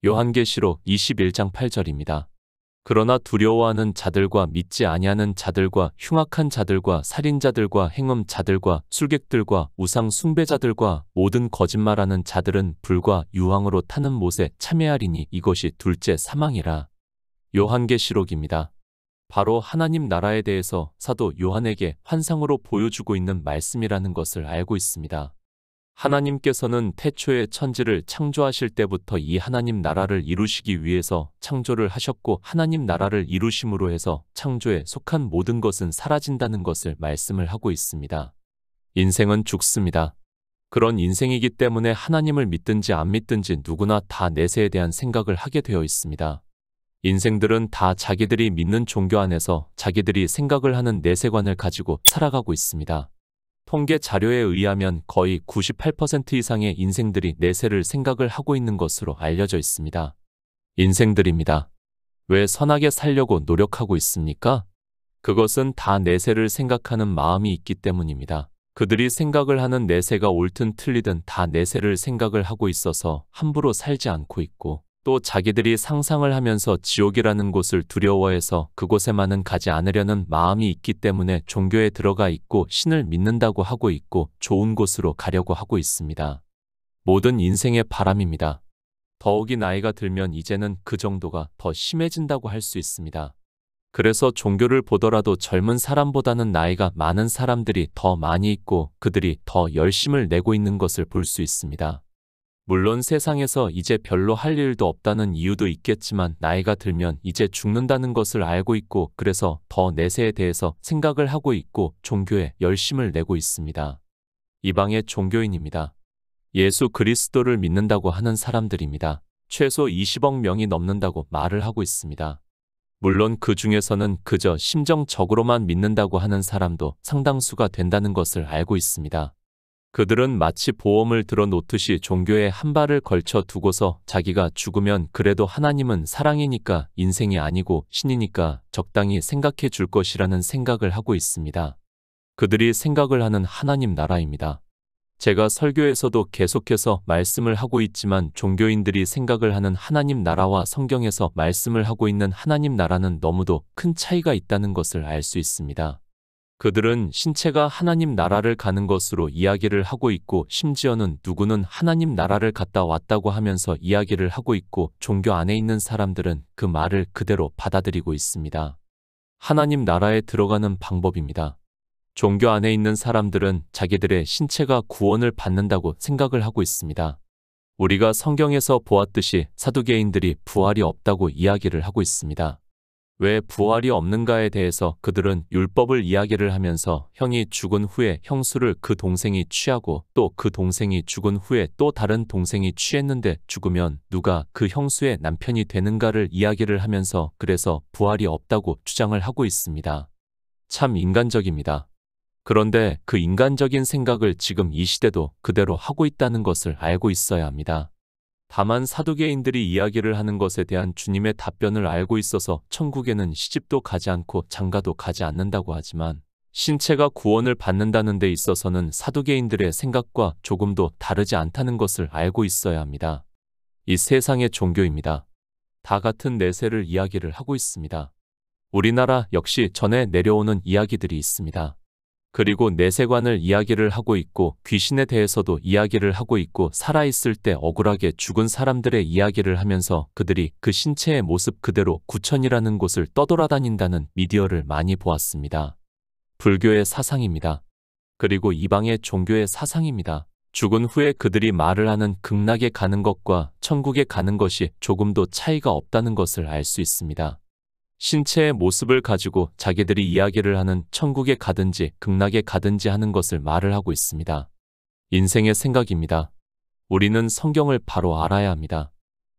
요한계시록 21장 8절입니다. 그러나 두려워하는 자들과 믿지 아니하는 자들과 흉악한 자들과 살인자들과 행음자들과 술객들과 우상 숭배자들과 모든 거짓말하는 자들은 불과 유황으로 타는 못에 참여하리니 이것이 둘째 사망이라. 요한계시록입니다. 바로 하나님 나라에 대해서 사도 요한에게 환상으로 보여주고 있는 말씀이라는 것을 알고 있습니다. 하나님께서는 태초에 천지를 창조하실 때부터 이 하나님 나라를 이루시기 위해서 창조를 하셨고 하나님 나라를 이루심으로 해서 창조에 속한 모든 것은 사라진다는 것을 말씀을 하고 있습니다. 인생은 죽습니다. 그런 인생이기 때문에 하나님을 믿든지 안 믿든지 누구나 다 내세에 대한 생각을 하게 되어 있습니다. 인생들은 다 자기들이 믿는 종교 안에서 자기들이 생각을 하는 내세관을 가지고 살아가고 있습니다. 통계 자료에 의하면 거의 98% 이상의 인생들이 내세를 생각을 하고 있는 것으로 알려져 있습니다. 인생들입니다. 왜 선하게 살려고 노력하고 있습니까? 그것은 다 내세를 생각하는 마음이 있기 때문입니다. 그들이 생각을 하는 내세가 옳든 틀리든 다 내세를 생각을 하고 있어서 함부로 살지 않고 있고 또 자기들이 상상을 하면서 지옥이라는 곳을 두려워해서 그곳에만은 가지 않으려는 마음이 있기 때문에 종교에 들어가 있고 신을 믿는다고 하고 있고 좋은 곳으로 가려고 하고 있습니다. 모든 인생의 바람입니다. 더욱이 나이가 들면 이제는 그 정도가 더 심해진다고 할 수 있습니다. 그래서 종교를 보더라도 젊은 사람보다는 나이가 많은 사람들이 더 많이 있고 그들이 더 열심을 내고 있는 것을 볼 수 있습니다. 물론 세상에서 이제 별로 할 일도 없다는 이유도 있겠지만 나이가 들면 이제 죽는다는 것을 알고 있고 그래서 더 내세에 대해서 생각을 하고 있고 종교에 열심을 내고 있습니다. 이방의 종교인입니다. 예수 그리스도를 믿는다고 하는 사람들입니다. 최소 20억 명이 넘는다고 말을 하고 있습니다. 물론 그 중에서는 그저 심정적으로만 믿는다고 하는 사람도 상당수가 된다는 것을 알고 있습니다. 그들은 마치 보험을 들어 놓듯이 종교에 한 발을 걸쳐 두고서 자기가 죽으면 그래도 하나님은 사랑이니까 인생이 아니고 신이니까 적당히 생각해 줄 것이라는 생각을 하고 있습니다. 그들이 생각을 하는 하나님 나라입니다. 제가 설교에서도 계속해서 말씀을 하고 있지만 종교인들이 생각을 하는 하나님 나라와 성경에서 말씀을 하고 있는 하나님 나라는 너무도 큰 차이가 있다는 것을 알 수 있습니다. 그들은 신체가 하나님 나라를 가는 것으로 이야기를 하고 있고 심지어는 누구는 하나님 나라를 갔다 왔다고 하면서 이야기를 하고 있고 종교 안에 있는 사람들은 그 말을 그대로 받아들이고 있습니다. 하나님 나라에 들어가는 방법입니다. 종교 안에 있는 사람들은 자기들의 신체가 구원을 받는다고 생각을 하고 있습니다. 우리가 성경에서 보았듯이 사두개인들이 부활이 없다고 이야기를 하고 있습니다. 왜 부활이 없는가에 대해서 그들은 율법을 이야기를 하면서 형이 죽은 후에 형수를 그 동생이 취하고 또 그 동생이 죽은 후에 또 다른 동생이 취했는데 죽으면 누가 그 형수의 남편이 되는가를 이야기를 하면서 그래서 부활이 없다고 주장을 하고 있습니다. 참 인간적입니다. 그런데 그 인간적인 생각을 지금 이 시대도 그대로 하고 있다는 것을 알고 있어야 합니다. 다만 사두개인들이 이야기를 하는 것에 대한 주님의 답변을 알고 있어서 천국에는 시집도 가지 않고 장가도 가지 않는다고 하지만 신체가 구원을 받는다는 데 있어서는 사두개인들의 생각과 조금도 다르지 않다는 것을 알고 있어야 합니다. 이 세상의 종교입니다. 다 같은 내세를 이야기를 하고 있습니다. 우리나라 역시 전해 내려오는 이야기들이 있습니다. 그리고 내세관을 이야기를 하고 있고 귀신에 대해서도 이야기를 하고 있고 살아있을 때 억울하게 죽은 사람들의 이야기를 하면서 그들이 그 신체의 모습 그대로 구천이라는 곳을 떠돌아다닌다는 미디어를 많이 보았습니다. 불교의 사상입니다. 그리고 이방의 종교의 사상입니다. 죽은 후에 그들이 말을 하는 극락에 가는 것과 천국에 가는 것이 조금도 차이가 없다는 것을 알 수 있습니다. 신체의 모습을 가지고 자기들이 이야기를 하는 천국에 가든지 극락에 가든지 하는 것을 말을 하고 있습니다. 인생의 생각입니다. 우리는 성경을 바로 알아야 합니다.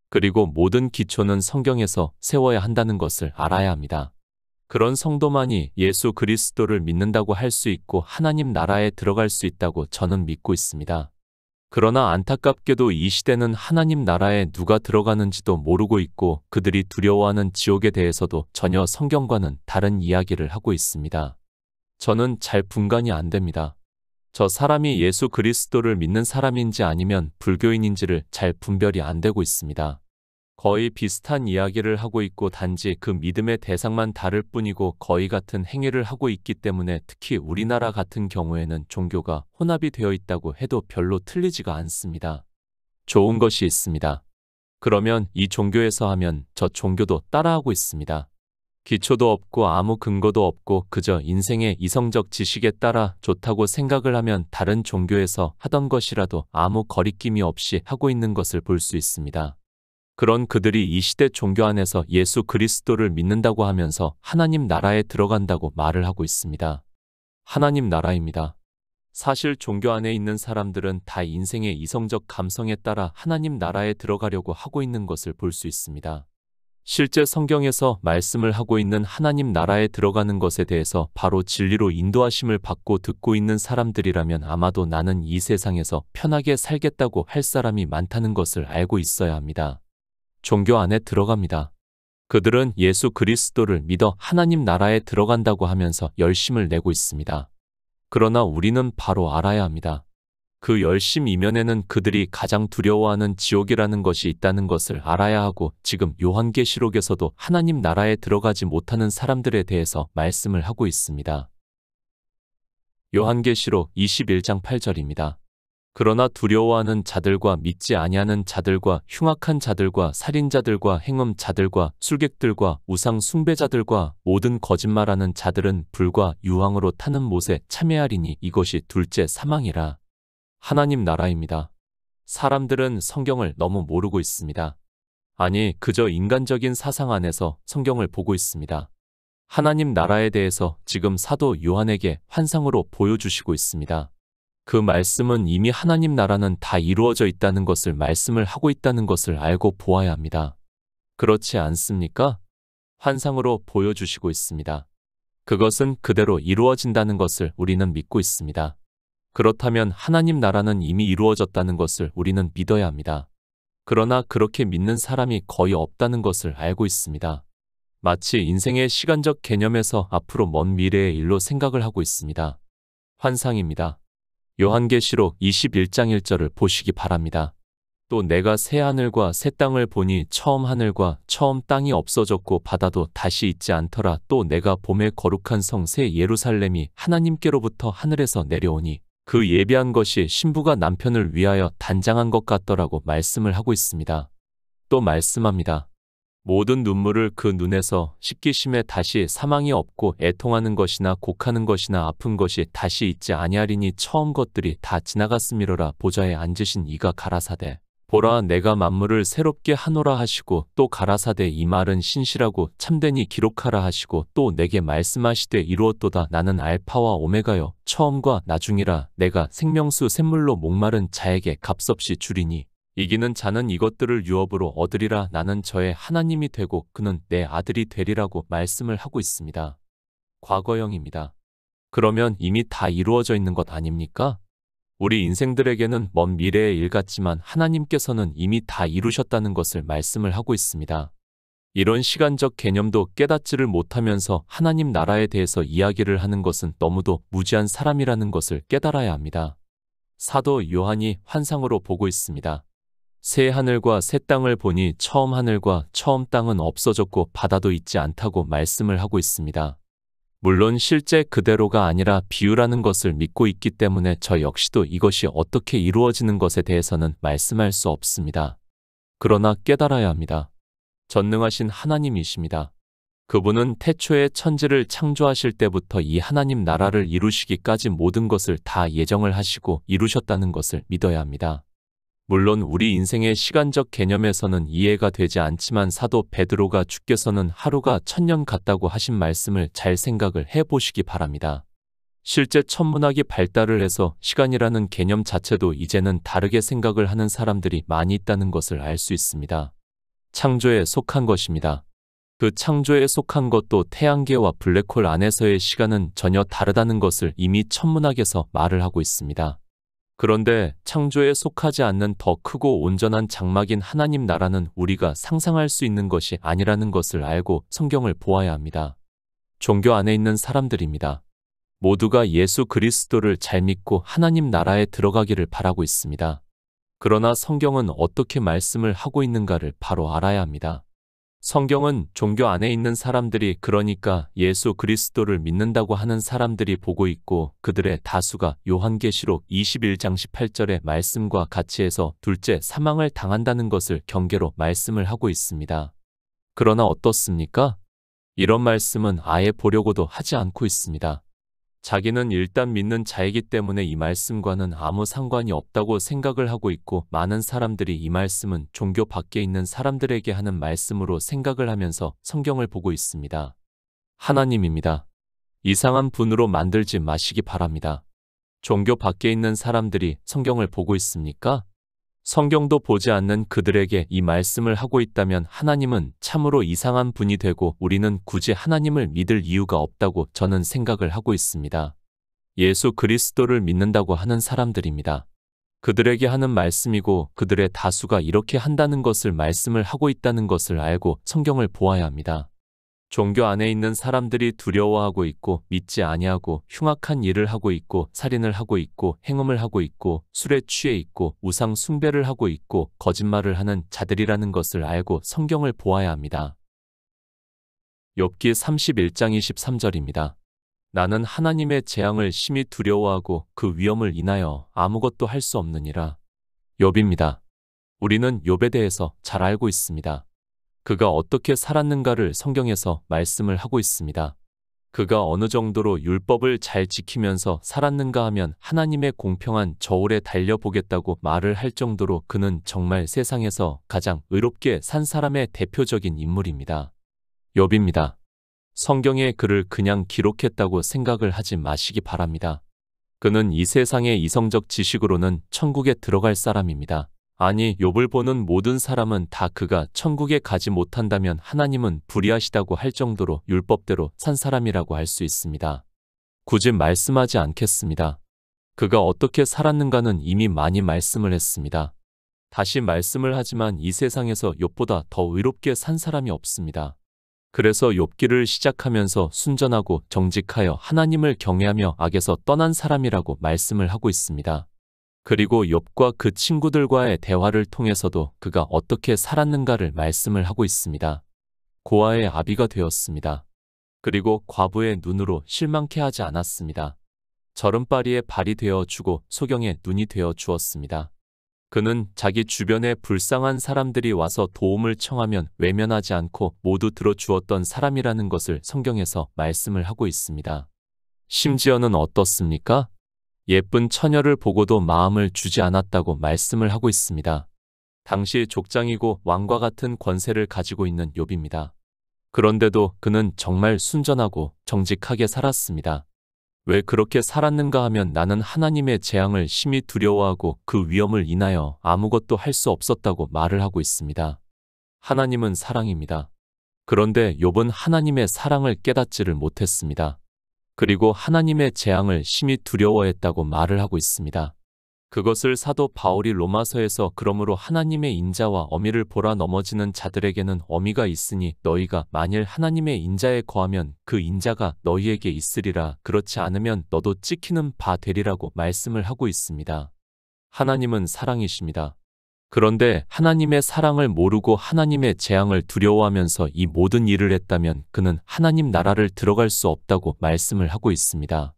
그리고 모든 기초는 성경에서 세워야 한다는 것을 알아야 합니다. 그런 성도만이 예수 그리스도를 믿는다고 할 수 있고 하나님 나라에 들어갈 수 있다고 저는 믿고 있습니다. 그러나 안타깝게도 이 시대는 하나님 나라에 누가 들어가는지도 모르고 있고 그들이 두려워하는 지옥에 대해서도 전혀 성경과는 다른 이야기를 하고 있습니다. 저는 잘 분간이 안 됩니다. 저 사람이 예수 그리스도를 믿는 사람인지 아니면 불교인인지를 잘 분별이 안 되고 있습니다. 거의 비슷한 이야기를 하고 있고 단지 그 믿음의 대상만 다를 뿐이고 거의 같은 행위를 하고 있기 때문에 특히 우리나라 같은 경우에는 종교가 혼합이 되어 있다고 해도 별로 틀리지가 않습니다. 좋은 것이 있습니다. 그러면 이 종교에서 하면 저 종교도 따라하고 있습니다. 기초도 없고 아무 근거도 없고 그저 인생의 이성적 지식에 따라 좋다고 생각을 하면 다른 종교에서 하던 것이라도 아무 거리낌이 없이 하고 있는 것을 볼 수 있습니다. 그런 그들이 이 시대 종교 안에서 예수 그리스도를 믿는다고 하면서 하나님 나라에 들어간다고 말을 하고 있습니다. 하나님 나라입니다. 사실 종교 안에 있는 사람들은 다 인생의 이성적 감성에 따라 하나님 나라에 들어가려고 하고 있는 것을 볼 수 있습니다. 실제 성경에서 말씀을 하고 있는 하나님 나라에 들어가는 것에 대해서 바로 진리로 인도하심을 받고 듣고 있는 사람들이라면 아마도 나는 이 세상에서 편하게 살겠다고 할 사람이 많다는 것을 알고 있어야 합니다. 종교 안에 들어갑니다. 그들은 예수 그리스도를 믿어 하나님 나라에 들어간다고 하면서 열심을 내고 있습니다. 그러나 우리는 바로 알아야 합니다. 그 열심 이면에는 그들이 가장 두려워하는 지옥이라는 것이 있다는 것을 알아야 하고 지금 요한계시록에서도 하나님 나라에 들어가지 못하는 사람들에 대해서 말씀을 하고 있습니다. 요한계시록 21장 8절입니다. 그러나 두려워하는 자들과 믿지 아니하는 자들과 흉악한 자들과 살인자들과 행음자들과 술객들과 우상 숭배자들과 모든 거짓말하는 자들은 불과 유황으로 타는 못에 참여하리니 이것이 둘째 사망이라. 하나님 나라입니다. 사람들은 성경을 너무 모르고 있습니다. 아니, 그저 인간적인 사상 안에서 성경을 보고 있습니다. 하나님 나라에 대해서 지금 사도 요한에게 환상으로 보여주시고 있습니다. 그 말씀은 이미 하나님 나라는 다 이루어져 있다는 것을 말씀을 하고 있다는 것을 알고 보아야 합니다. 그렇지 않습니까? 환상으로 보여주시고 있습니다. 그것은 그대로 이루어진다는 것을 우리는 믿고 있습니다. 그렇다면 하나님 나라는 이미 이루어졌다는 것을 우리는 믿어야 합니다. 그러나 그렇게 믿는 사람이 거의 없다는 것을 알고 있습니다. 마치 인생의 시간적 개념에서 앞으로 먼 미래의 일로 생각을 하고 있습니다. 환상입니다. 요한계시록 21장 1절을 보시기 바랍니다. 또 내가 새 하늘과 새 땅을 보니 처음 하늘과 처음 땅이 없어졌고 바다도 다시 있지 않더라. 또 내가 봄의 거룩한 성 새 예루살렘이 하나님께로부터 하늘에서 내려오니 그 예비한 것이 신부가 남편을 위하여 단장한 것 같더라고 말씀을 하고 있습니다. 또 말씀합니다. 모든 눈물을 그 눈에서 씻기심에 다시 사망이 없고 애통하는 것이나 곡하는 것이나 아픈 것이 다시 있지 아니하리니 처음 것들이 다 지나갔음이로라. 보좌에 앉으신 이가 가라사대 보라 내가 만물을 새롭게 하노라 하시고 또 가라사대 이 말은 신실하고 참되니 기록하라 하시고 또 내게 말씀하시되 이루었도다. 나는 알파와 오메가요 처음과 나중이라. 내가 생명수 샘물로 목마른 자에게 값없이 주리니 이기는 자는 이것들을 유업으로 얻으리라. 나는 저의 하나님이 되고 그는 내 아들이 되리라고 말씀을 하고 있습니다. 과거형입니다. 그러면 이미 다 이루어져 있는 것 아닙니까? 우리 인생들에게는 먼 미래의 일 같지만 하나님께서는 이미 다 이루셨다는 것을 말씀을 하고 있습니다. 이런 시간적 개념도 깨닫지를 못하면서 하나님 나라에 대해서 이야기를 하는 것은 너무도 무지한 사람이라는 것을 깨달아야 합니다. 사도 요한이 환상으로 보고 있습니다. 새 하늘과 새 땅을 보니 처음 하늘과 처음 땅은 없어졌고 바다도 있지 않다고 말씀을 하고 있습니다. 물론 실제 그대로가 아니라 비유라는 것을 믿고 있기 때문에 저 역시도 이것이 어떻게 이루어지는 것에 대해서는 말씀할 수 없습니다. 그러나 깨달아야 합니다. 전능하신 하나님이십니다. 그분은 태초에 천지를 창조하실 때부터 이 하나님 나라를 이루시기까지 모든 것을 다 예정을 하시고 이루셨다는 것을 믿어야 합니다. 물론 우리 인생의 시간적 개념에서는 이해가 되지 않지만 사도 베드로가 주께서는 하루가 1000년 같다고 하신 말씀을 잘 생각을 해보시기 바랍니다. 실제 천문학이 발달을 해서 시간이라는 개념 자체도 이제는 다르게 생각을 하는 사람들이 많이 있다는 것을 알 수 있습니다. 창조에 속한 것입니다. 그 창조에 속한 것도 태양계와 블랙홀 안에서의 시간은 전혀 다르다는 것을 이미 천문학에서 말을 하고 있습니다. 그런데 창조에 속하지 않는 더 크고 온전한 장막인 하나님 나라는 우리가 상상할 수 있는 것이 아니라는 것을 알고 성경을 보아야 합니다. 종교 안에 있는 사람들입니다. 모두가 예수 그리스도를 잘 믿고 하나님 나라에 들어가기를 바라고 있습니다. 그러나 성경은 어떻게 말씀을 하고 있는가를 바로 알아야 합니다. 성경은 종교 안에 있는 사람들이, 그러니까 예수 그리스도를 믿는다고 하는 사람들이 보고 있고, 그들의 다수가 요한계시록 21장 18절의 말씀과 같이 해서 둘째 사망을 당한다는 것을 경계로 말씀을 하고 있습니다. 그러나 어떻습니까? 이런 말씀은 아예 보려고도 하지 않고 있습니다. 자기는 일단 믿는 자이기 때문에 이 말씀과는 아무 상관이 없다고 생각을 하고 있고, 많은 사람들이 이 말씀은 종교 밖에 있는 사람들에게 하는 말씀으로 생각을 하면서 성경을 보고 있습니다. 하나님입니다. 이상한 분으로 만들지 마시기 바랍니다. 종교 밖에 있는 사람들이 성경을 보고 있습니까? 성경도 보지 않는 그들에게 이 말씀을 하고 있다면 하나님은 참으로 이상한 분이 되고 우리는 굳이 하나님을 믿을 이유가 없다고 저는 생각을 하고 있습니다. 예수 그리스도를 믿는다고 하는 사람들입니다. 그들에게 하는 말씀이고, 그들의 다수가 이렇게 한다는 것을 말씀을 하고 있다는 것을 알고 성경을 보아야 합니다. 종교 안에 있는 사람들이 두려워하고 있고, 믿지 아니하고, 흉악한 일을 하고 있고, 살인을 하고 있고, 행음을 하고 있고, 술에 취해 있고, 우상 숭배를 하고 있고, 거짓말을 하는 자들이라는 것을 알고 성경을 보아야 합니다. 욥기 31장 23절입니다. 나는 하나님의 재앙을 심히 두려워하고 그 위험을 인하여 아무것도 할 수 없느니라. 욥입니다. 우리는 욥에 대해서 잘 알고 있습니다. 그가 어떻게 살았는가를 성경에서 말씀을 하고 있습니다. 그가 어느 정도로 율법을 잘 지키면서 살았는가 하면 하나님의 공평한 저울에 달려보겠다고 말을 할 정도로 그는 정말 세상에서 가장 의롭게 산 사람의 대표적인 인물입니다. 욥입니다. 성경에 그를 그냥 기록했다고 생각을 하지 마시기 바랍니다. 그는 이 세상의 이성적 지식으로는 천국에 들어갈 사람입니다. 아니, 욥을 보는 모든 사람은 다 그가 천국에 가지 못한다면 하나님은 불의하시다고 할 정도로 율법대로 산 사람이라고 할 수 있습니다. 굳이 말씀하지 않겠습니다. 그가 어떻게 살았는가는 이미 많이 말씀을 했습니다. 다시 말씀을 하지만 이 세상에서 욥보다 더 의롭게 산 사람이 없습니다. 그래서 욥기를 시작하면서 순전하고 정직하여 하나님을 경외하며 악에서 떠난 사람이라고 말씀을 하고 있습니다. 그리고 욥과 그 친구들과의 대화를 통해서도 그가 어떻게 살았는가를 말씀을 하고 있습니다. 고아의 아비가 되었습니다. 그리고 과부의 눈으로 실망케 하지 않았습니다. 저름바리의 발이 되어 주고 소경의 눈이 되어 주었습니다. 그는 자기 주변에 불쌍한 사람들이 와서 도움을 청하면 외면하지 않고 모두 들어주었던 사람이라는 것을 성경에서 말씀을 하고 있습니다. 심지어는 어떻습니까? 예쁜 처녀를 보고도 마음을 주지 않았다고 말씀을 하고 있습니다. 당시 족장이고 왕과 같은 권세를 가지고 있는 욥입니다. 그런데도 그는 정말 순전하고 정직하게 살았습니다. 왜 그렇게 살았는가 하면 나는 하나님의 재앙을 심히 두려워하고 그 위험을 인하여 아무것도 할 수 없었다고 말을 하고 있습니다. 하나님은 사랑입니다. 그런데 욥은 하나님의 사랑을 깨닫지를 못했습니다. 그리고 하나님의 재앙을 심히 두려워했다고 말을 하고 있습니다. 그것을 사도 바울이 로마서에서 그러므로 하나님의 인자와 어미를 보라 넘어지는 자들에게는 어미가 있으니 너희가 만일 하나님의 인자에 거하면 그 인자가 너희에게 있으리라. 그렇지 않으면 너도 찍히는 바 되리라고 말씀을 하고 있습니다. 하나님은 사랑이십니다. 그런데 하나님의 사랑을 모르고 하나님의 재앙을 두려워하면서 이 모든 일을 했다면 그는 하나님 나라를 들어갈 수 없다고 말씀을 하고 있습니다.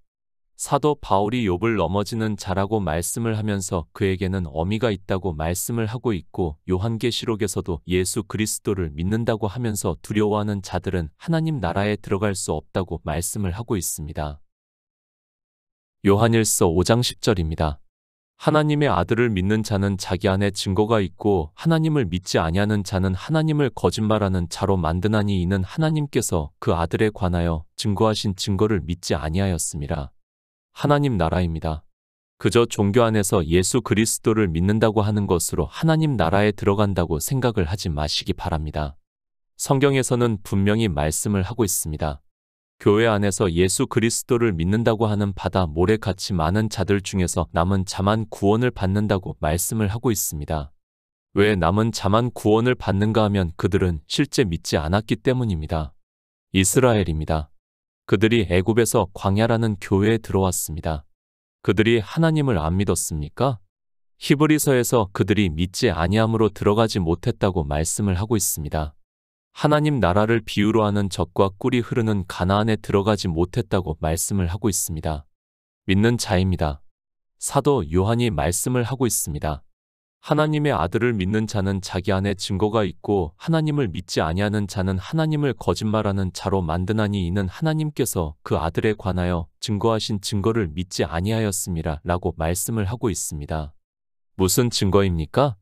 사도 바울이 욥을 넘어지는 자라고 말씀을 하면서 그에게는 어미가 있다고 말씀을 하고 있고, 요한계시록에서도 예수 그리스도를 믿는다고 하면서 두려워하는 자들은 하나님 나라에 들어갈 수 없다고 말씀을 하고 있습니다. 요한일서 5장 10절입니다. 하나님의 아들을 믿는 자는 자기 안에 증거가 있고 하나님을 믿지 아니하는 자는 하나님을 거짓말하는 자로 만드나니 이는 하나님께서 그 아들에 관하여 증거하신 증거를 믿지 아니하였습니다. 하나님 나라입니다. 그저 종교 안에서 예수 그리스도를 믿는다고 하는 것으로 하나님 나라에 들어간다고 생각을 하지 마시기 바랍니다. 성경에서는 분명히 말씀을 하고 있습니다. 교회 안에서 예수 그리스도를 믿는다고 하는 바다 모래같이 많은 자들 중에서 남은 자만 구원을 받는다고 말씀을 하고 있습니다. 왜 남은 자만 구원을 받는가 하면 그들은 실제 믿지 않았기 때문입니다. 이스라엘입니다. 그들이 애굽에서 광야라는 교회에 들어왔습니다. 그들이 하나님을 안 믿었습니까? 히브리서에서 그들이 믿지 아니함으로 들어가지 못했다고 말씀을 하고 있습니다. 하나님 나라를 비유로 하는 젖과 꿀이 흐르는 가나안에 들어가지 못했다고 말씀을 하고 있습니다. 믿는 자입니다. 사도 요한이 말씀을 하고 있습니다. 하나님의 아들을 믿는 자는 자기 안에 증거가 있고 하나님을 믿지 아니하는 자는 하나님을 거짓말하는 자로 만드나니 이는 하나님께서 그 아들에 관하여 증거하신 증거를 믿지 아니하였음이라 라고 말씀을 하고 있습니다. 무슨 증거입니까?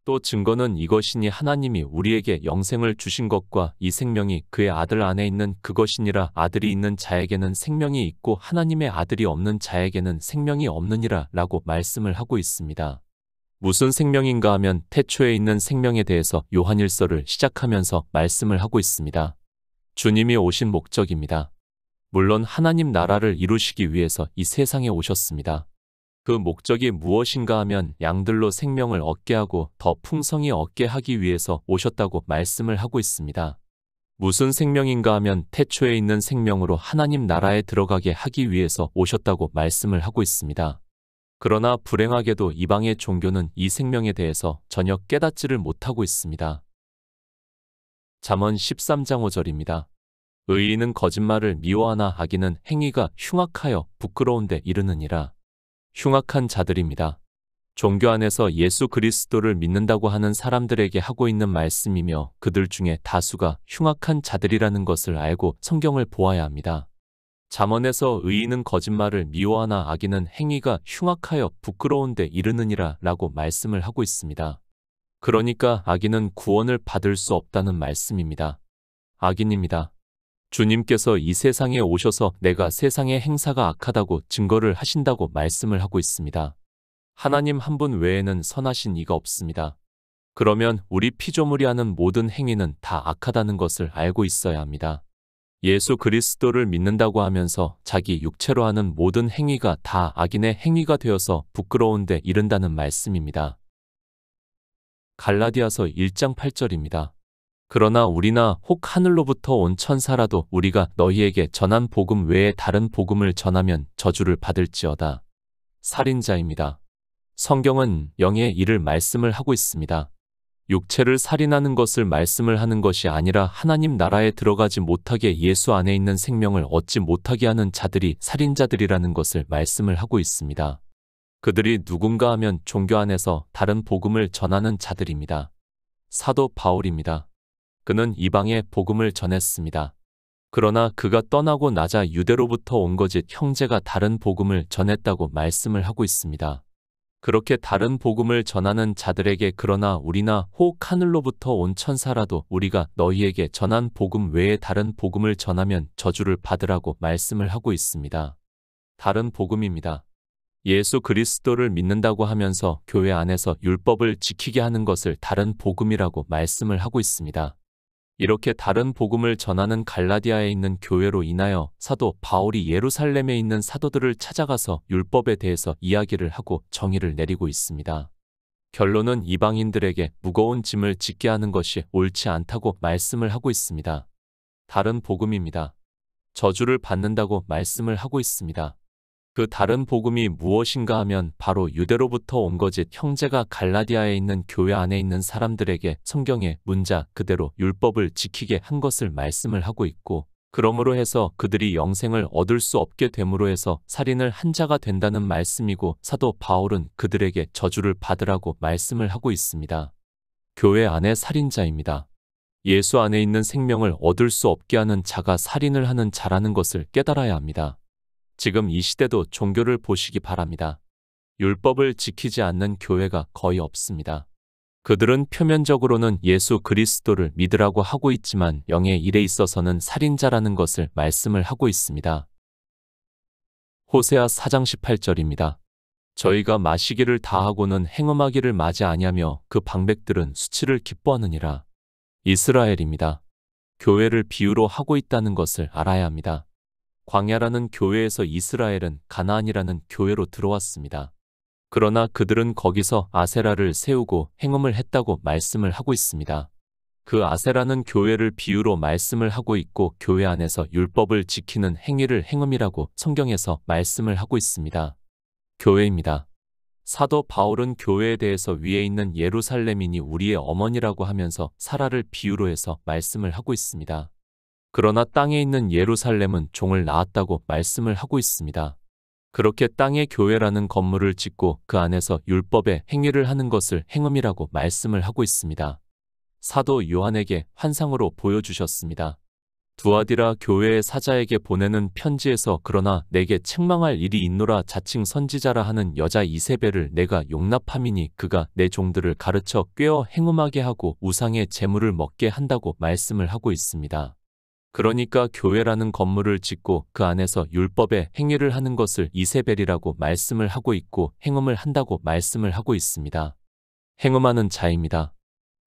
또 증거는 이것이니 하나님이 우리에게 영생을 주신 것과 이 생명이 그의 아들 안에 있는 그것이니라. 아들이 있는 자에게는 생명이 있고 하나님의 아들이 없는 자에게는 생명이 없느니라 라고 말씀을 하고 있습니다. 무슨 생명인가 하면 태초에 있는 생명에 대해서 요한일서를 시작하면서 말씀을 하고 있습니다. 주님이 오신 목적입니다. 물론 하나님 나라를 이루시기 위해서 이 세상에 오셨습니다. 그 목적이 무엇인가 하면 양들로 생명을 얻게 하고 더 풍성히 얻게 하기 위해서 오셨다고 말씀을 하고 있습니다. 무슨 생명인가 하면 태초에 있는 생명으로 하나님 나라에 들어가게 하기 위해서 오셨다고 말씀을 하고 있습니다. 그러나 불행하게도 이방의 종교는 이 생명에 대해서 전혀 깨닫지를 못하고 있습니다. 잠언 13장 5절입니다. 의인은 거짓말을 미워하나 악인은 행위가 흉악하여 부끄러운 데 이르느니라. 흉악한 자들입니다. 종교 안에서 예수 그리스도를 믿는다고 하는 사람들에게 하고 있는 말씀이며 그들 중에 다수가 흉악한 자들이라는 것을 알고 성경을 보아야 합니다. 잠언에서 의인은 거짓말을 미워하나 악인은 행위가 흉악하여 부끄러운 데 이르느니라 라고 말씀을 하고 있습니다. 그러니까 악인은 구원을 받을 수 없다는 말씀입니다. 악인입니다. 주님께서 이 세상에 오셔서 내가 세상의 행사가 악하다고 증거를 하신다고 말씀을 하고 있습니다. 하나님 한 분 외에는 선하신 이가 없습니다. 그러면 우리 피조물이 하는 모든 행위는 다 악하다는 것을 알고 있어야 합니다. 예수 그리스도를 믿는다고 하면서 자기 육체로 하는 모든 행위가 다 악인의 행위가 되어서 부끄러운 데 이른다는 말씀입니다. 갈라디아서 1장 8절입니다. 그러나 우리나 혹 하늘로부터 온 천사라도 우리가 너희에게 전한 복음 외에 다른 복음을 전하면 저주를 받을지어다. 살인자입니다. 성경은 영의 일을 말씀을 하고 있습니다. 육체를 살인하는 것을 말씀을 하는 것이 아니라 하나님 나라에 들어가지 못하게 예수 안에 있는 생명을 얻지 못하게 하는 자들이 살인자들이라는 것을 말씀을 하고 있습니다. 그들이 누군가 하면 종교 안에서 다른 복음을 전하는 자들입니다. 사도 바울입니다. 그는 이방의 복음을 전했습니다. 그러나 그가 떠나고 나자 유대로부터 온 거짓 형제가 다른 복음을 전했다고 말씀을 하고 있습니다. 그렇게 다른 복음을 전하는 자들에게 그러나 우리나 혹 하늘로부터 온 천사라도 우리가 너희에게 전한 복음 외에 다른 복음을 전하면 저주를 받으라고 말씀을 하고 있습니다. 다른 복음입니다. 예수 그리스도를 믿는다고 하면서 교회 안에서 율법을 지키게 하는 것을 다른 복음이라고 말씀을 하고 있습니다. 이렇게 다른 복음을 전하는 갈라디아에 있는 교회로 인하여 사도 바울이 예루살렘에 있는 사도들을 찾아가서 율법에 대해서 이야기를 하고 정의를 내리고 있습니다. 결론은 이방인들에게 무거운 짐을 짓게 하는 것이 옳지 않다고 말씀을 하고 있습니다. 다른 복음입니다. 저주를 받는다고 말씀을 하고 있습니다. 그 다른 복음이 무엇인가 하면 바로 유대로부터 온 거짓 형제가 갈라디아에 있는 교회 안에 있는 사람들에게 성경의 문자 그대로 율법을 지키게 한 것을 말씀을 하고 있고 그러므로 해서 그들이 영생을 얻을 수 없게 됨으로 해서 살인을 한 자가 된다는 말씀이고 사도 바울은 그들에게 저주를 받으라고 말씀을 하고 있습니다. 교회 안의 살인자입니다. 예수 안에 있는 생명을 얻을 수 없게 하는 자가 살인을 하는 자라는 것을 깨달아야 합니다. 지금 이 시대도 종교를 보시기 바랍니다. 율법을 지키지 않는 교회가 거의 없습니다. 그들은 표면적으로는 예수 그리스도를 믿으라고 하고 있지만 영의 일에 있어서는 살인자라는 것을 말씀을 하고 있습니다. 호세아 4장 18절입니다. 저희가 마시기를 다하고는 행음하기를 마지 아니하며 그 방백들은 수치를 기뻐하느니라. 이스라엘입니다. 교회를 비유로 하고 있다는 것을 알아야 합니다. 광야라는 교회에서 이스라엘은 가나안이라는 교회로 들어왔습니다. 그러나 그들은 거기서 아세라를 세우고 행음을 했다고 말씀을 하고 있습니다. 그 아세라는 교회를 비유로 말씀을 하고 있고 교회 안에서 율법을 지키는 행위를 행음이라고 성경에서 말씀을 하고 있습니다. 교회입니다. 사도 바울은 교회에 대해서 위에 있는 예루살렘인이 우리의 어머니라고 하면서 사라를 비유로 해서 말씀을 하고 있습니다. 그러나 땅에 있는 예루살렘은 종을 낳았다고 말씀을 하고 있습니다. 그렇게 땅의 교회라는 건물을 짓고 그 안에서 율법의 행위를 하는 것을 행음이라고 말씀을 하고 있습니다. 사도 요한에게 환상으로 보여주셨습니다. 두아디라 교회의 사자에게 보내는 편지에서 그러나 내게 책망할 일이 있노라 자칭 선지자라 하는 여자 이세벨을 내가 용납함이니 그가 내 종들을 가르쳐 꾀어 행음하게 하고 우상의 제물을 먹게 한다고 말씀을 하고 있습니다. 그러니까 교회라는 건물을 짓고 그 안에서 율법의 행위를 하는 것을 이세벨이라고 말씀을 하고 있고 행음을 한다고 말씀을 하고 있습니다. 행음하는 자입니다.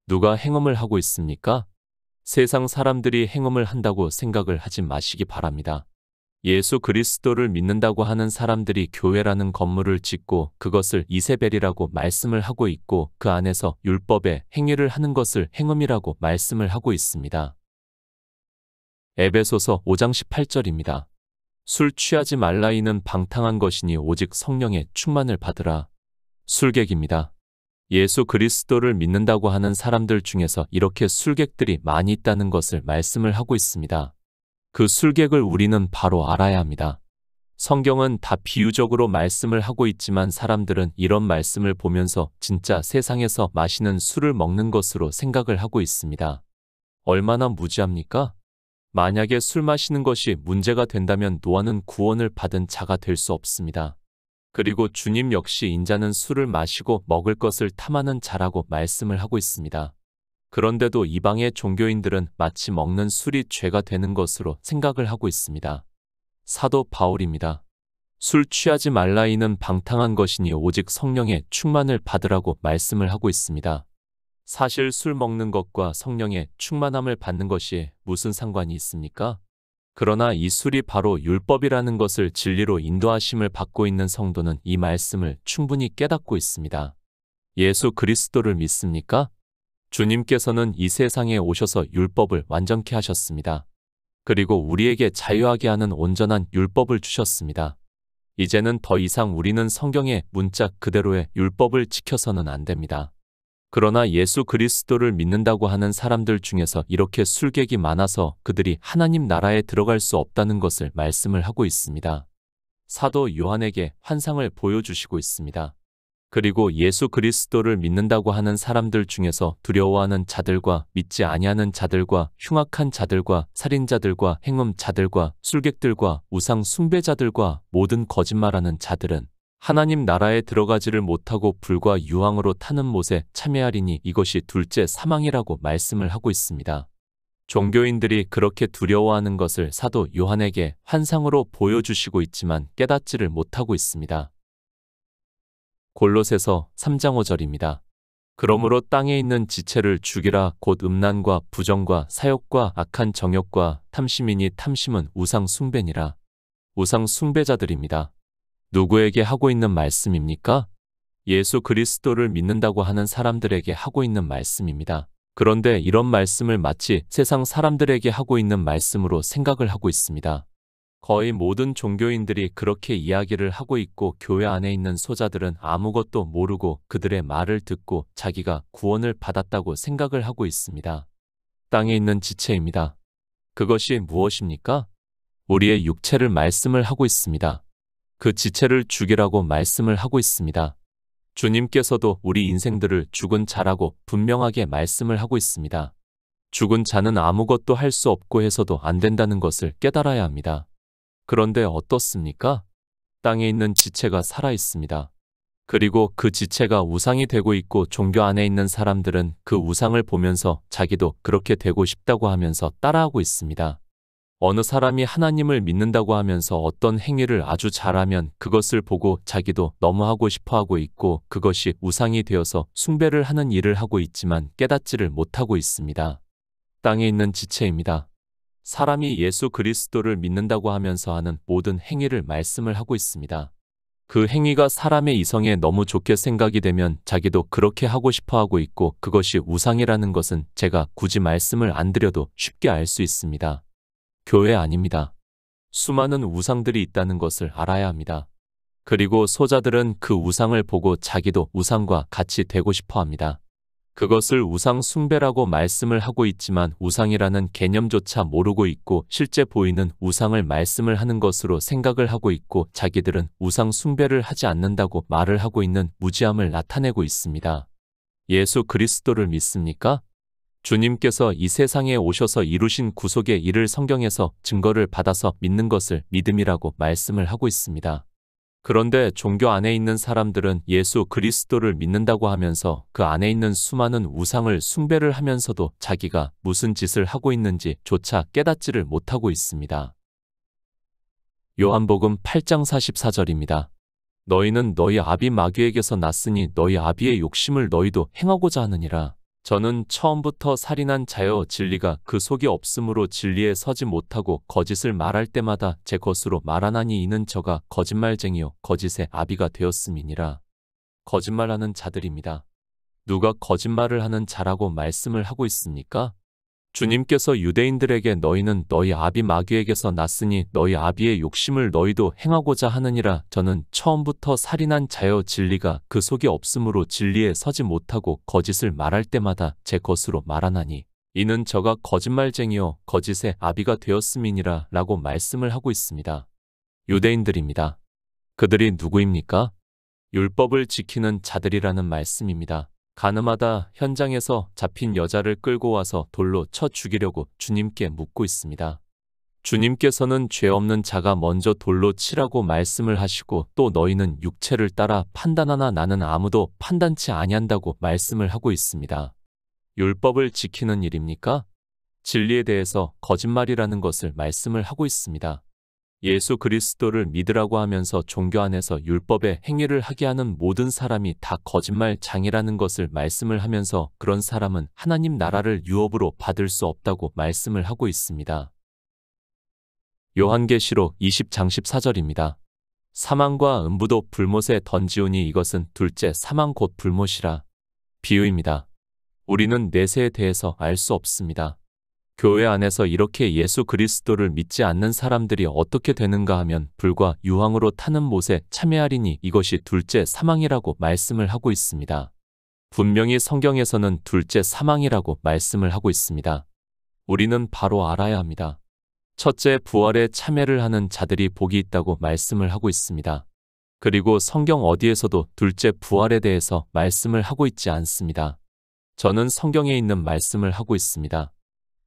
누가 행음을 하고 있습니까? 세상 사람들이 행음을 한다고 생각을 하지 마시기 바랍니다. 예수 그리스도를 믿는다고 하는 사람들이 교회라는 건물을 짓고 그것을 이세벨이라고 말씀을 하고 있고 그 안에서 율법의 행위를 하는 것을 행음이라고 말씀을 하고 있습니다. 에베소서 5장 18절입니다. 술 취하지 말라 이는 방탕한 것이니 오직 성령의 충만을 받으라. 술객입니다. 예수 그리스도를 믿는다고 하는 사람들 중에서 이렇게 술객들이 많이 있다는 것을 말씀을 하고 있습니다. 그 술객을 우리는 바로 알아야 합니다. 성경은 다 비유적으로 말씀을 하고 있지만 사람들은 이런 말씀을 보면서 진짜 세상에서 마시는 술을 먹는 것으로 생각을 하고 있습니다. 얼마나 무지합니까? 만약에 술 마시는 것이 문제가 된다면 노아는 구원을 받은 자가 될 수 없습니다. 그리고 주님 역시 인자는 술을 마시고 먹을 것을 탐하는 자라고 말씀을 하고 있습니다. 그런데도 이방의 종교인들은 마치 먹는 술이 죄가 되는 것으로 생각을 하고 있습니다. 사도 바울입니다. 술 취하지 말라 이는 방탕한 것이니 오직 성령의 충만을 받으라고 말씀을 하고 있습니다. 사실 술 먹는 것과 성령의 충만함을 받는 것이 무슨 상관이 있습니까? 그러나 이 술이 바로 율법이라는 것을 진리로 인도하심을 받고 있는 성도는 이 말씀을 충분히 깨닫고 있습니다. 예수 그리스도를 믿습니까? 주님께서는 이 세상에 오셔서 율법을 완전케 하셨습니다. 그리고 우리에게 자유하게 하는 온전한 율법을 주셨습니다. 이제는 더 이상 우리는 성경의 문자 그대로의 율법을 지켜서는 안 됩니다. 그러나 예수 그리스도를 믿는다고 하는 사람들 중에서 이렇게 술객이 많아서 그들이 하나님 나라에 들어갈 수 없다는 것을 말씀을 하고 있습니다. 사도 요한에게 환상을 보여주시고 있습니다. 그리고 예수 그리스도를 믿는다고 하는 사람들 중에서 두려워하는 자들과 믿지 아니하는 자들과 흉악한 자들과 살인자들과 행음자들과 술객들과 우상 숭배자들과 모든 거짓말하는 자들은 하나님 나라에 들어가지를 못하고 불과 유황으로 타는 못에 참여하리니 이것이 둘째 사망이라고 말씀을 하고 있습니다. 종교인들이 그렇게 두려워하는 것을 사도 요한에게 환상으로 보여주시고 있지만 깨닫지를 못하고 있습니다. 골로새서 3장 5절입니다. 그러므로 땅에 있는 지체를 죽이라 곧 음란과 부정과 사욕과 악한 정욕과 탐심이니 탐심은 우상 숭배니라. 우상 숭배자들입니다. 누구에게 하고 있는 말씀입니까? 예수 그리스도를 믿는다고 하는 사람들에게 하고 있는 말씀입니다. 그런데 이런 말씀을 마치 세상 사람들에게 하고 있는 말씀으로 생각을 하고 있습니다. 거의 모든 종교인들이 그렇게 이야기를 하고 있고 교회 안에 있는 소자들은 아무것도 모르고 그들의 말을 듣고 자기가 구원을 받았다고 생각을 하고 있습니다. 땅에 있는 지체입니다. 그것이 무엇입니까? 우리의 육체를 말씀을 하고 있습니다. 그 지체를 죽이라고 말씀을 하고 있습니다. 주님께서도 우리 인생들을 죽은 자라고 분명하게 말씀을 하고 있습니다. 죽은 자는 아무것도 할 수 없고 해서도 안 된다는 것을 깨달아야 합니다. 그런데 어떻습니까? 땅에 있는 지체가 살아 있습니다. 그리고 그 지체가 우상이 되고 있고 종교 안에 있는 사람들은 그 우상을 보면서 자기도 그렇게 되고 싶다고 하면서 따라하고 있습니다. 어느 사람이 하나님을 믿는다고 하면서 어떤 행위를 아주 잘하면 그것을 보고 자기도 너무 하고 싶어 하고 있고 그것이 우상이 되어서 숭배를 하는 일을 하고 있지만 깨닫지를 못하고 있습니다. 땅에 있는 지체입니다. 사람이 예수 그리스도를 믿는다고 하면서 하는 모든 행위를 말씀을 하고 있습니다. 그 행위가 사람의 이성에 너무 좋게 생각이 되면 자기도 그렇게 하고 싶어 하고 있고 그것이 우상이라는 것은 제가 굳이 말씀을 안 드려도 쉽게 알 수 있습니다. 교회 아닙니다. 수많은 우상들이 있다는 것을 알아야 합니다. 그리고 소자들은 그 우상을 보고 자기도 우상과 같이 되고 싶어 합니다. 그것을 우상 숭배라고 말씀을 하고 있지만 우상이라는 개념조차 모르고 있고 실제 보이는 우상을 말씀을 하는 것으로 생각을 하고 있고 자기들은 우상 숭배를 하지 않는다고 말을 하고 있는 무지함을 나타내고 있습니다. 예수 그리스도를 믿습니까? 주님께서 이 세상에 오셔서 이루신 구속의 일을 성경에서 증거를 받아서 믿는 것을 믿음이라고 말씀을 하고 있습니다. 그런데 종교 안에 있는 사람들은 예수 그리스도를 믿는다고 하면서 그 안에 있는 수많은 우상을 숭배를 하면서도 자기가 무슨 짓을 하고 있는지 조차 깨닫지를 못하고 있습니다. 요한복음 8장 44절입니다. 너희는 너희 아비 마귀에게서 났으니 너희 아비의 욕심을 너희도 행하고자 하느니라. 저는 처음부터 살인한 자여 진리가 그 속에 없으므로 진리에 서지 못하고 거짓을 말할 때마다 제 것으로 말하나니 이는 저가 거짓말쟁이요 거짓의 아비가 되었음이니라. 거짓말하는 자들입니다. 누가 거짓말을 하는 자라고 말씀을 하고 있습니까? 주님께서 유대인들에게 너희는 너희 아비 마귀에게서 났으니 너희 아비의 욕심을 너희도 행하고자 하느니라. 저는 처음부터 살인한 자여 진리가 그 속에 없으므로 진리에 서지 못하고 거짓을 말할 때마다 제 것으로 말하나니 이는 저가 거짓말쟁이요 거짓의 아비가 되었음이니라 라고 말씀을 하고 있습니다. 유대인들입니다. 그들이 누구입니까? 율법을 지키는 자들이라는 말씀입니다. 가늠하다 현장에서 잡힌 여자를 끌고 와서 돌로 쳐 죽이려고 주님께 묻고 있습니다. 주님께서는 죄 없는 자가 먼저 돌로 치라고 말씀을 하시고 또 너희는 육체를 따라 판단하나 나는 아무도 판단치 아니한다고 말씀을 하고 있습니다. 율법을 지키는 일입니까? 진리에 대해서 거짓말이라는 것을 말씀을 하고 있습니다. 예수 그리스도를 믿으라고 하면서 종교 안에서 율법의 행위를 하게 하는 모든 사람이 다 거짓말장이라는 것을 말씀을 하면서 그런 사람은 하나님 나라를 유업으로 받을 수 없다고 말씀을 하고 있습니다. 요한계시록 20장 14절입니다. 사망과 음부도 불못에 던지우니 이것은 둘째 사망 곧 불못이라. 비유입니다. 우리는 내세에 대해서 알 수 없습니다. 교회 안에서 이렇게 예수 그리스도를 믿지 않는 사람들이 어떻게 되는가 하면 불과 유황으로 타는 못에 참여하리니 이것이 둘째 사망이라고 말씀을 하고 있습니다. 분명히 성경에서는 둘째 사망이라고 말씀을 하고 있습니다. 우리는 바로 알아야 합니다. 첫째 부활에 참여를 하는 자들이 복이 있다고 말씀을 하고 있습니다. 그리고 성경 어디에서도 둘째 부활에 대해서 말씀을 하고 있지 않습니다. 저는 성경에 있는 말씀을 하고 있습니다.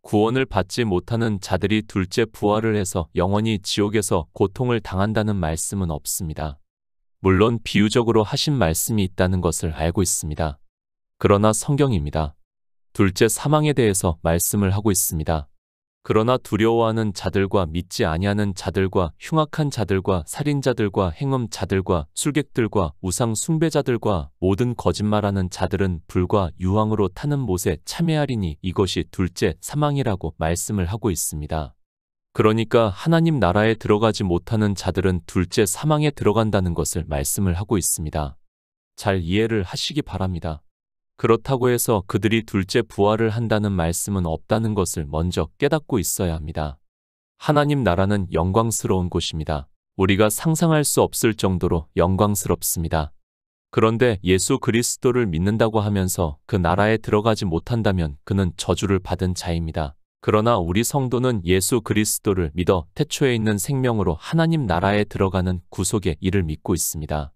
구원을 받지 못하는 자들이 둘째 부활을 해서 영원히 지옥에서 고통을 당한다는 말씀은 없습니다. 물론 비유적으로 하신 말씀이 있다는 것을 알고 있습니다. 그러나 성경입니다. 둘째 사망에 대해서 말씀을 하고 있습니다. 그러나 두려워하는 자들과 믿지 아니하는 자들과 흉악한 자들과 살인자들과 행음자들과 술객들과 우상 숭배자들과 모든 거짓말하는 자들은 불과 유황으로 타는 못에 참여하리니 이것이 둘째 사망이라고 말씀을 하고 있습니다. 그러니까 하나님 나라에 들어가지 못하는 자들은 둘째 사망에 들어간다는 것을 말씀을 하고 있습니다. 잘 이해를 하시기 바랍니다. 그렇다고 해서 그들이 둘째 부활을 한다는 말씀은 없다는 것을 먼저 깨닫고 있어야 합니다. 하나님 나라는 영광스러운 곳입니다. 우리가 상상할 수 없을 정도로 영광스럽습니다. 그런데 예수 그리스도를 믿는다고 하면서 그 나라에 들어가지 못한다면 그는 저주를 받은 자입니다. 그러나 우리 성도는 예수 그리스도를 믿어 태초에 있는 생명으로 하나님 나라에 들어가는 구속의 일을 믿고 있습니다.